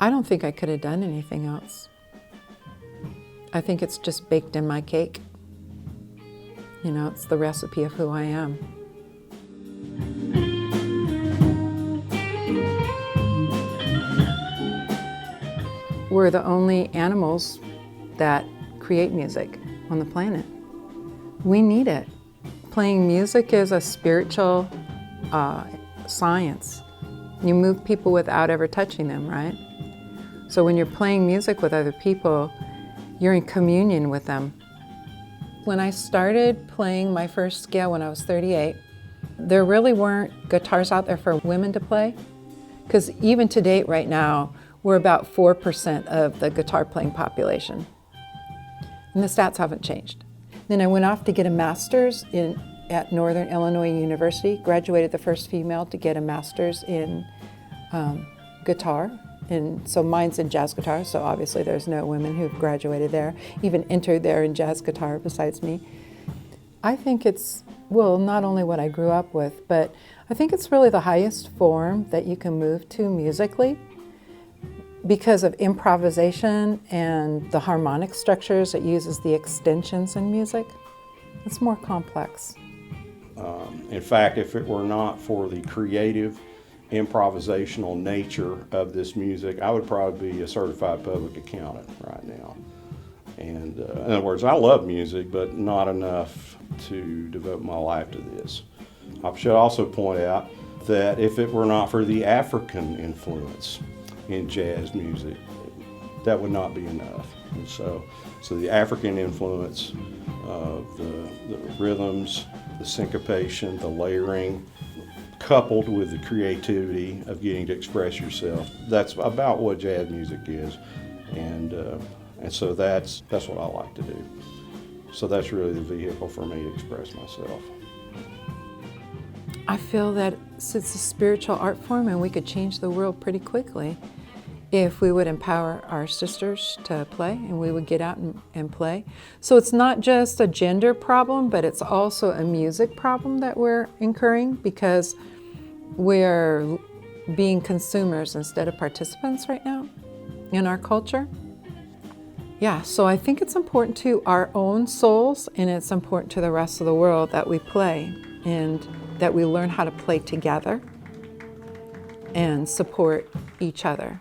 I don't think I could have done anything else. I think it's just baked in my cake. You know, it's the recipe of who I am. We're the only animals that create music on the planet. We need it. Playing music is a spiritual science. You move people without ever touching them, right? So when you're playing music with other people, you're in communion with them. When I started playing my first scale when I was 38, there really weren't guitars out there for women to play. Because even to date right now, we're about 4% of the guitar playing population. And the stats haven't changed. Then I went off to get a master's at Northern Illinois University, graduated the first female to get a master's in guitar. And so mine's in jazz guitar, so obviously there's no women who've graduated there, even entered there in jazz guitar besides me. I think it's, well, not only what I grew up with, but I think it's really the highest form that you can move to musically because of improvisation and the harmonic structures. It uses the extensions in music. It's more complex. In fact, if it were not for the creative, improvisational nature of this music, I would probably be a certified public accountant right now. And in other words, I love music, but not enough to devote my life to this. I should also point out that if it were not for the African influence in jazz music, that would not be enough. And so the African influence of the rhythms, the syncopation, the layering, coupled with the creativity of getting to express yourself, that's about what jazz music is. And so that's what I like to do. So that's really the vehicle for me to express myself. I feel that it's a spiritual art form and we could change the world pretty quickly if we would empower our sisters to play and we would get out and play. So it's not just a gender problem, but it's also a music problem that we're incurring because we're being consumers instead of participants right now in our culture. Yeah, so I think it's important to our own souls and it's important to the rest of the world that we play and that we learn how to play together and support each other.